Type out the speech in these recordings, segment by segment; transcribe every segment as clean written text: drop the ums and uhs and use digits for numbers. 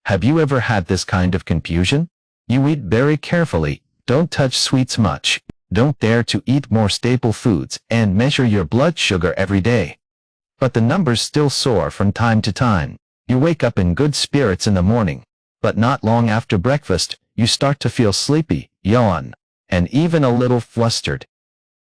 Have you ever had this kind of confusion? You eat very carefully, don't touch sweets much, don't dare to eat more staple foods, and measure your blood sugar every day. But the numbers still soar from time to time. You wake up in good spirits in the morning, but not long after breakfast, you start to feel sleepy, yawn, and even a little flustered.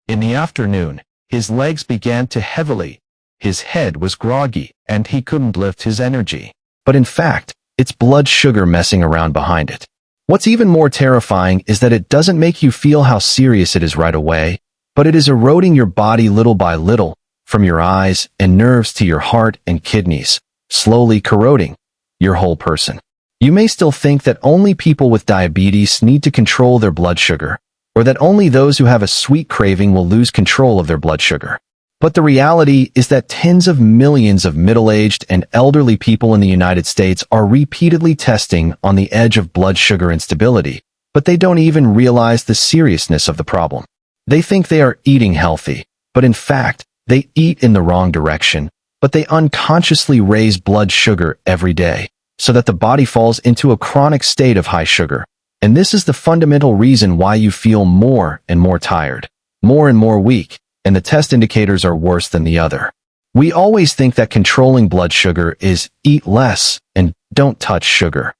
In the afternoon, his legs began to heavily, his head was groggy, and he couldn't lift his energy. But in fact, it's blood sugar messing around behind it. What's even more terrifying is that it doesn't make you feel how serious it is right away, but it is eroding your body little by little, from your eyes and nerves to your heart and kidneys, slowly corroding your whole person. You may still think that only people with diabetes need to control their blood sugar, or that only those who have a sweet craving will lose control of their blood sugar. But the reality is that tens of millions of middle-aged and elderly people in the United States are repeatedly testing on the edge of blood sugar instability, but they don't even realize the seriousness of the problem. They think they are eating healthy, but in fact, they eat in the wrong direction, but they unconsciously raise blood sugar every day, so that the body falls into a chronic state of high sugar. And this is the fundamental reason why you feel more and more tired, more and more weak, and the test indicators are worse than the other. We always think that controlling blood sugar is eat less and don't touch sugar.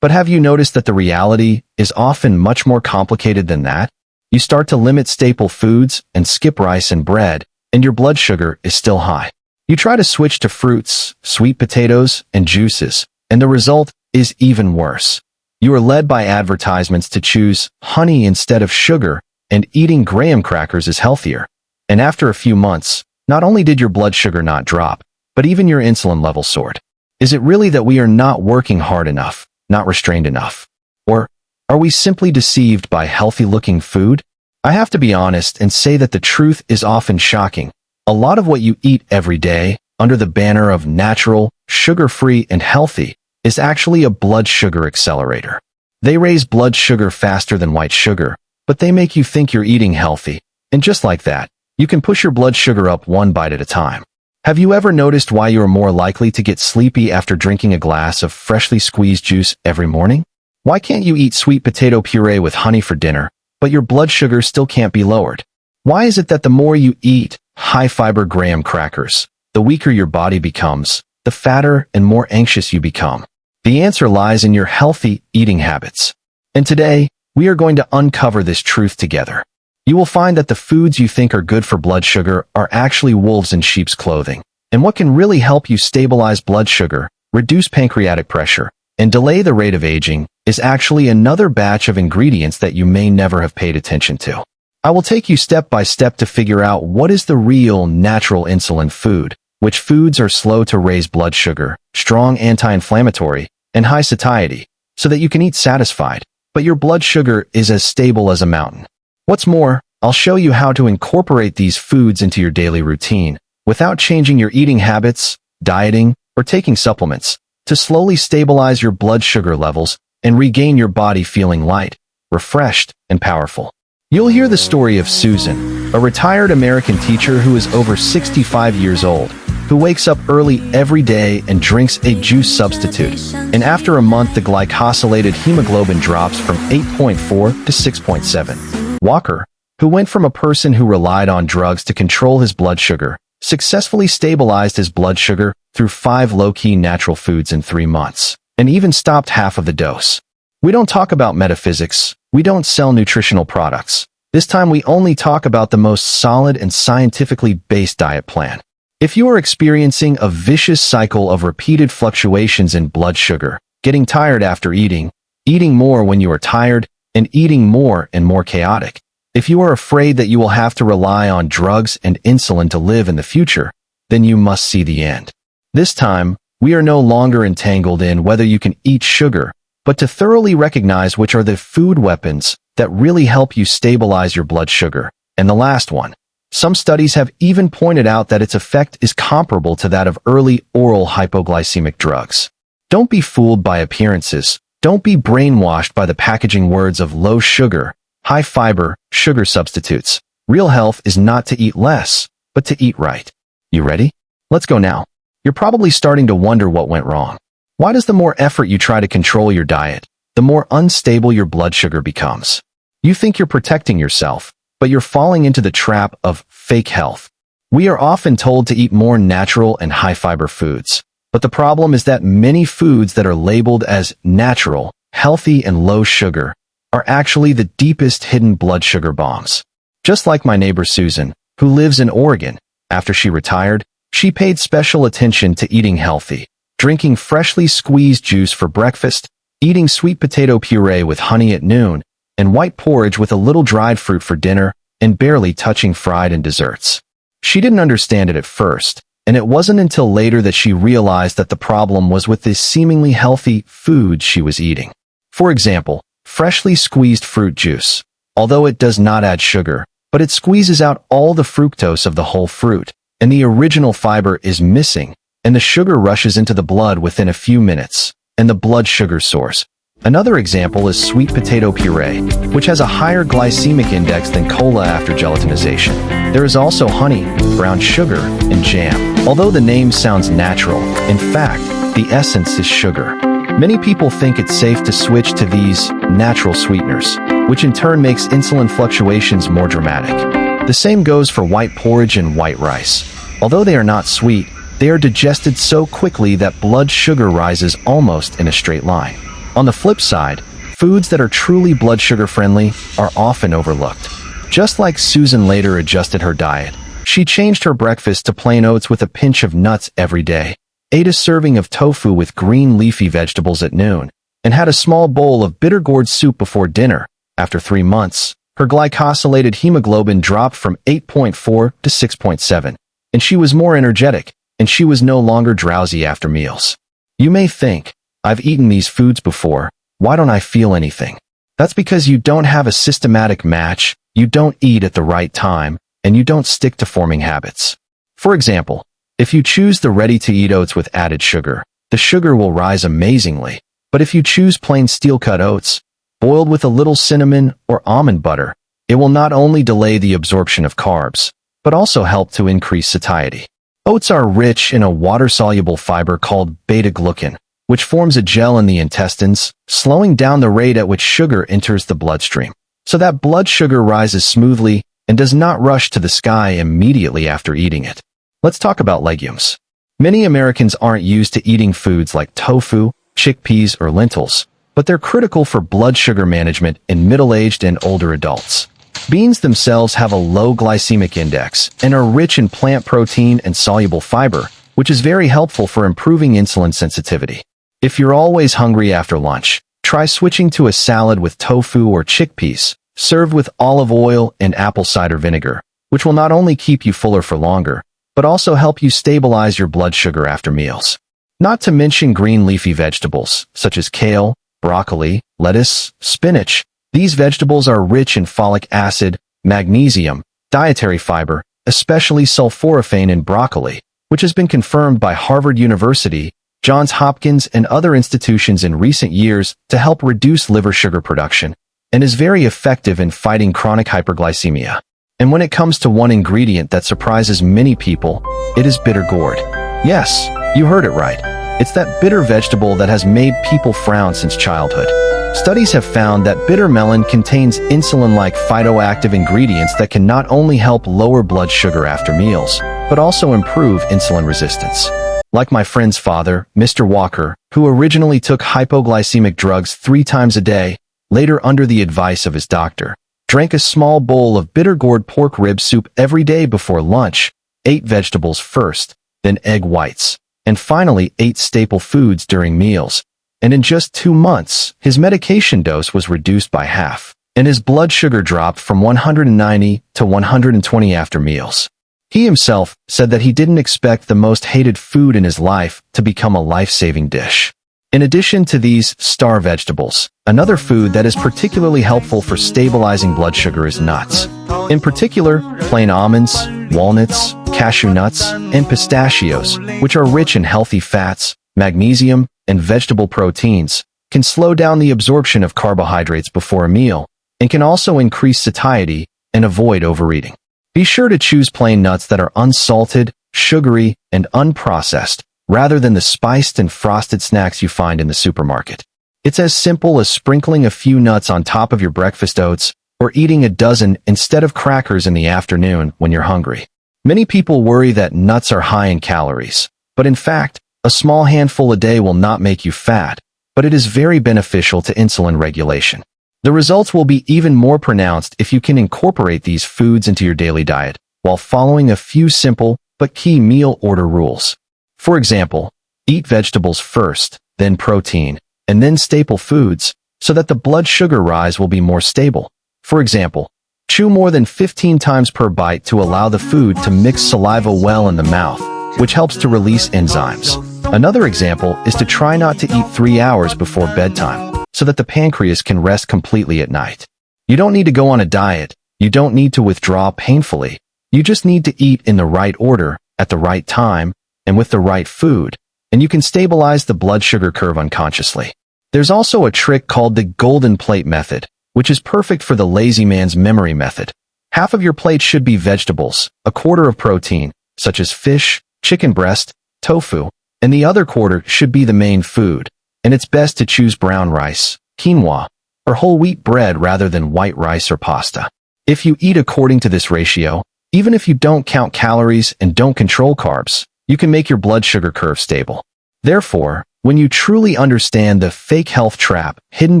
But have you noticed that the reality is often much more complicated than that? You start to limit staple foods and skip rice and bread, and your blood sugar is still high. You try to switch to fruits, sweet potatoes, and juices, and the result is even worse. You are led by advertisements to choose honey instead of sugar, and eating graham crackers is healthier. And after a few months, not only did your blood sugar not drop, but even your insulin level soared. Is it really that we are not working hard enough, not restrained enough? Or are we simply deceived by healthy-looking food? I have to be honest and say that the truth is often shocking. A lot of what you eat every day, under the banner of natural, sugar-free, and healthy, is actually a blood sugar accelerator. They raise blood sugar faster than white sugar, but they make you think you're eating healthy. And just like that, you can push your blood sugar up one bite at a time. Have you ever noticed why you are more likely to get sleepy after drinking a glass of freshly squeezed juice every morning? Why can't you eat sweet potato puree with honey for dinner, but your blood sugar still can't be lowered? Why is it that the more you eat high-fiber graham crackers, the weaker your body becomes, the fatter and more anxious you become? The answer lies in your healthy eating habits. And today, we are going to uncover this truth together. You will find that the foods you think are good for blood sugar are actually wolves in sheep's clothing. And what can really help you stabilize blood sugar, reduce pancreatic pressure, and delay the rate of aging is actually another batch of ingredients that you may never have paid attention to. I will take you step by step to figure out what is the real natural insulin food, which foods are slow to raise blood sugar, strong anti-inflammatory, and high satiety, so that you can eat satisfied, but your blood sugar is as stable as a mountain. What's more, I'll show you how to incorporate these foods into your daily routine without changing your eating habits, dieting, or taking supplements to slowly stabilize your blood sugar levels and regain your body feeling light, refreshed, and powerful. You'll hear the story of Susan, a retired American teacher who is over 65 years old, who wakes up early every day and drinks a juice substitute, and after a month the glycosylated hemoglobin drops from 8.4 to 6.7. Walker, who went from a person who relied on drugs to control his blood sugar, successfully stabilized his blood sugar through 5 low-key natural foods in 3 months, and even stopped half of the dose. We don't talk about metaphysics, we don't sell nutritional products. This time we only talk about the most solid and scientifically based diet plan. If you are experiencing a vicious cycle of repeated fluctuations in blood sugar, getting tired after eating, eating more when you are tired, and eating more and more chaotic, if you are afraid that you will have to rely on drugs and insulin to live in the future, then you must see the end. This time, we are no longer entangled in whether you can eat sugar, but to thoroughly recognize which are the food weapons that really help you stabilize your blood sugar. And the last one. Some studies have even pointed out that its effect is comparable to that of early oral hypoglycemic drugs. Don't be fooled by appearances. Don't be brainwashed by the packaging words of low sugar, high fiber, sugar substitutes. Real health is not to eat less, but to eat right. You ready? Let's go now. You're probably starting to wonder what went wrong. Why does the more effort you try to control your diet, the more unstable your blood sugar becomes? You think you're protecting yourself, but you're falling into the trap of fake health. We are often told to eat more natural and high-fiber foods, but the problem is that many foods that are labeled as natural, healthy, and low sugar are actually the deepest hidden blood sugar bombs. Just like my neighbor Susan, who lives in Oregon, after she retired, she paid special attention to eating healthy, drinking freshly squeezed juice for breakfast, eating sweet potato puree with honey at noon, and white porridge with a little dried fruit for dinner, and barely touching fried and desserts. She didn't understand it at first, and it wasn't until later that she realized that the problem was with the seemingly healthy food she was eating. For example, freshly squeezed fruit juice. Although it does not add sugar, but it squeezes out all the fructose of the whole fruit, and the original fiber is missing, and the sugar rushes into the blood within a few minutes, and the blood sugar soars. Another example is sweet potato puree, which has a higher glycemic index than cola after gelatinization. There is also honey, brown sugar, and jam. Although the name sounds natural, in fact, the essence is sugar. Many people think it's safe to switch to these natural sweeteners, which in turn makes insulin fluctuations more dramatic. The same goes for white porridge and white rice. Although they are not sweet, they are digested so quickly that blood sugar rises almost in a straight line. On the flip side, foods that are truly blood sugar friendly are often overlooked. Just like Susan later adjusted her diet, she changed her breakfast to plain oats with a pinch of nuts every day, ate a serving of tofu with green leafy vegetables at noon, and had a small bowl of bitter gourd soup before dinner. After 3 months, her glycosylated hemoglobin dropped from 8.4 to 6.7, and she was more energetic, and she was no longer drowsy after meals. You may think, I've eaten these foods before, why don't I feel anything? That's because you don't have a systematic match, you don't eat at the right time, and you don't stick to forming habits. For example, if you choose the ready-to-eat oats with added sugar, the sugar will rise amazingly. But if you choose plain steel-cut oats, boiled with a little cinnamon or almond butter, it will not only delay the absorption of carbs, but also help to increase satiety. Oats are rich in a water-soluble fiber called beta-glucan, which forms a gel in the intestines, slowing down the rate at which sugar enters the bloodstream, so that blood sugar rises smoothly and does not rush to the sky immediately after eating it. Let's talk about legumes. Many Americans aren't used to eating foods like tofu, chickpeas, or lentils, but they're critical for blood sugar management in middle-aged and older adults. Beans themselves have a low glycemic index and are rich in plant protein and soluble fiber, which is very helpful for improving insulin sensitivity. If you're always hungry after lunch, try switching to a salad with tofu or chickpeas, served with olive oil and apple cider vinegar, which will not only keep you fuller for longer, but also help you stabilize your blood sugar after meals. Not to mention green leafy vegetables, such as kale, broccoli, lettuce, spinach. These vegetables are rich in folic acid, magnesium, dietary fiber, especially sulforaphane in broccoli, which has been confirmed by Harvard University, Johns Hopkins, and other institutions in recent years to help reduce liver sugar production, and is very effective in fighting chronic hyperglycemia. And when it comes to one ingredient that surprises many people, it is bitter gourd. Yes, you heard it right. It's that bitter vegetable that has made people frown since childhood. Studies have found that bitter melon contains insulin-like phytoactive ingredients that can not only help lower blood sugar after meals, but also improve insulin resistance. Like my friend's father, Mr. Walker, who originally took hypoglycemic drugs 3 times a day, later under the advice of his doctor, drank a small bowl of bitter gourd pork rib soup every day before lunch, ate vegetables first, then egg whites, and finally ate staple foods during meals. And in just 2 months, his medication dose was reduced by half, and his blood sugar dropped from 190 to 120 after meals. He himself said that he didn't expect the most hated food in his life to become a life-saving dish. In addition to these star vegetables, another food that is particularly helpful for stabilizing blood sugar is nuts. In particular, plain almonds, walnuts, cashew nuts, and pistachios, which are rich in healthy fats, magnesium, and vegetable proteins, can slow down the absorption of carbohydrates before a meal, and can also increase satiety and avoid overeating. Be sure to choose plain nuts that are unsalted, sugary, and unprocessed, rather than the spiced and frosted snacks you find in the supermarket. It's as simple as sprinkling a few nuts on top of your breakfast oats, or eating a dozen instead of crackers in the afternoon when you're hungry. Many people worry that nuts are high in calories, but in fact, a small handful a day will not make you fat, but it is very beneficial to insulin regulation. The results will be even more pronounced if you can incorporate these foods into your daily diet while following a few simple but key meal order rules. For example, eat vegetables first, then protein, and then staple foods, so that the blood sugar rise will be more stable. For example, chew more than 15 times per bite to allow the food to mix saliva well in the mouth, which helps to release enzymes. Another example is to try not to eat 3 hours before bedtime, so that the pancreas can rest completely at night. You don't need to go on a diet. You don't need to withdraw painfully. You just need to eat in the right order, at the right time, and with the right food, and you can stabilize the blood sugar curve unconsciously. There's also a trick called the golden plate method, which is perfect for the lazy man's memory method. Half of your plate should be vegetables, a quarter of protein, such as fish, chicken breast, tofu, and the other quarter should be the main food, and it's best to choose brown rice, quinoa, or whole wheat bread rather than white rice or pasta. If you eat according to this ratio, even if you don't count calories and don't control carbs, you can make your blood sugar curve stable. Therefore, when you truly understand the fake health trap hidden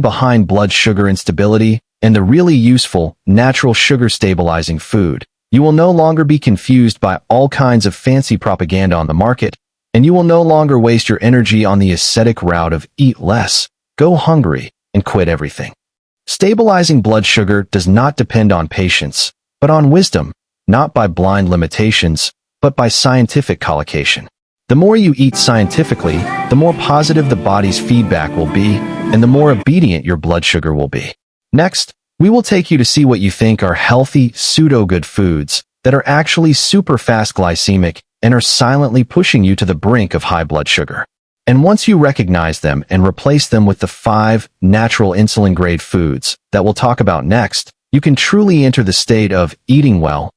behind blood sugar instability and the really useful, natural sugar-stabilizing food, you will no longer be confused by all kinds of fancy propaganda on the market, and you will no longer waste your energy on the ascetic route of eat less, go hungry, and quit everything. Stabilizing blood sugar does not depend on patience, but on wisdom, not by blind limitations, but by scientific collocation. The more you eat scientifically, the more positive the body's feedback will be, and the more obedient your blood sugar will be. Next, we will take you to see what you think are healthy, pseudo-good foods that are actually super fast glycemic and are silently pushing you to the brink of high blood sugar. And once you recognize them and replace them with the 5 natural insulin-grade foods that we'll talk about next, you can truly enter the state of eating well,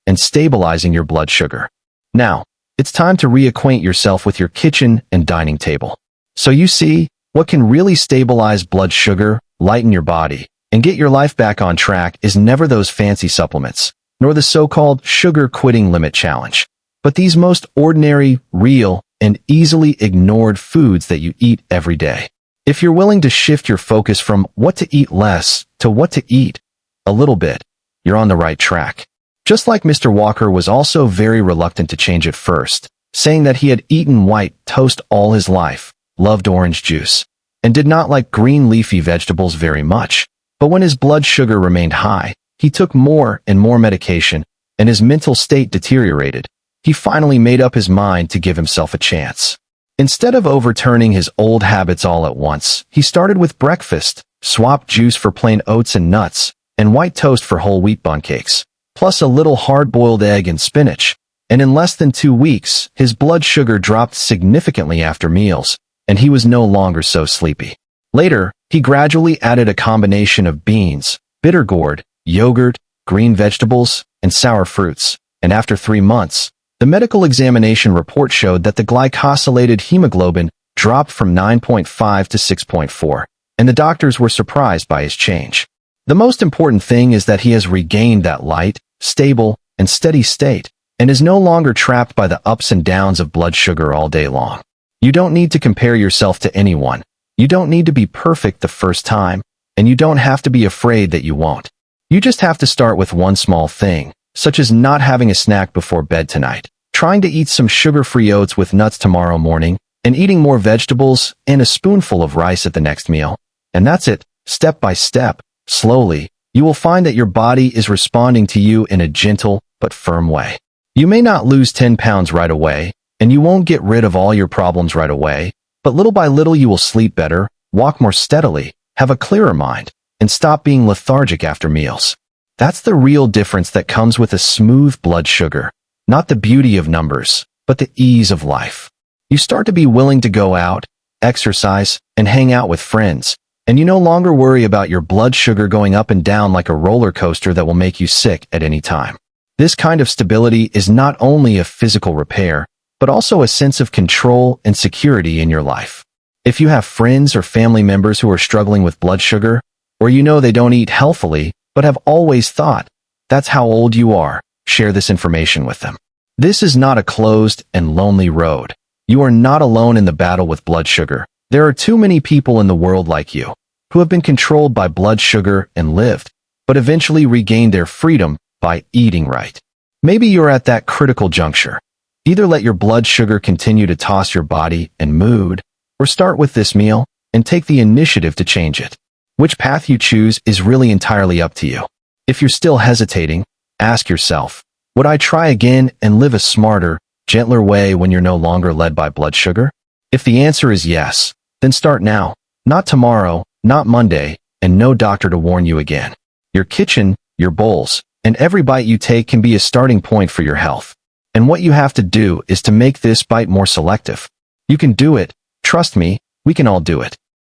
and stabilizing your blood sugar. Now, it's time to reacquaint yourself with your kitchen and dining table. So you see, what can really stabilize blood sugar, lighten your body, and get your life back on track is never those fancy supplements, nor the so-called sugar quitting limit challenge, but these most ordinary, real, and easily ignored foods that you eat every day. If you're willing to shift your focus from what to eat less to what to eat a little bit, you're on the right track. Just like Mr. Walker was also very reluctant to change at first, saying that he had eaten white toast all his life, loved orange juice, and did not like green leafy vegetables very much. But when his blood sugar remained high, he took more and more medication, and his mental state deteriorated. He finally made up his mind to give himself a chance. Instead of overturning his old habits all at once, he started with breakfast, swapped juice for plain oats and nuts, and white toast for whole wheat bun cakes, plus a little hard-boiled egg and spinach, and in less than 2 weeks, his blood sugar dropped significantly after meals, and he was no longer so sleepy. Later, he gradually added a combination of beans, bitter gourd, yogurt, green vegetables, and sour fruits, and after 3 months, the medical examination report showed that the glycosylated hemoglobin dropped from 9.5 to 6.4, and the doctors were surprised by his change. The most important thing is that he has regained that light, stable, and steady state, and is no longer trapped by the ups and downs of blood sugar all day long. You don't need to compare yourself to anyone. You don't need to be perfect the first time, and you don't have to be afraid that you won't. You just have to start with one small thing, such as not having a snack before bed tonight, trying to eat some sugar-free oats with nuts tomorrow morning, and eating more vegetables and a spoonful of rice at the next meal. And that's it, step by step, slowly. You will find that your body is responding to you in a gentle but firm way. You may not lose 10 pounds right away, and you won't get rid of all your problems right away, but little by little you will sleep better, walk more steadily, have a clearer mind, and stop being lethargic after meals. That's the real difference that comes with a smooth blood sugar, not the beauty of numbers, but the ease of life. You start to be willing to go out, exercise, and hang out with friends, and you no longer worry about your blood sugar going up and down like a roller coaster that will make you sick at any time. This kind of stability is not only a physical repair, but also a sense of control and security in your life. If you have friends or family members who are struggling with blood sugar, or you know they don't eat healthily but have always thought that's how old you are, share this information with them. This is not a closed and lonely road. You are not alone in the battle with blood sugar. There are too many people in the world like you who have been controlled by blood sugar and lived, but eventually regained their freedom by eating right. Maybe you're at that critical juncture. Either let your blood sugar continue to toss your body and mood, or start with this meal and take the initiative to change it. Which path you choose is really entirely up to you. If you're still hesitating, ask yourself, would I try again and live a smarter, gentler way when you're no longer led by blood sugar? If the answer is yes, then start now, not tomorrow, not Monday, and no doctor to warn you again. Your kitchen, your bowls, and every bite you take can be a starting point for your health. And what you have to do is to make this bite more selective. You can do it. Trust me, we can all do it.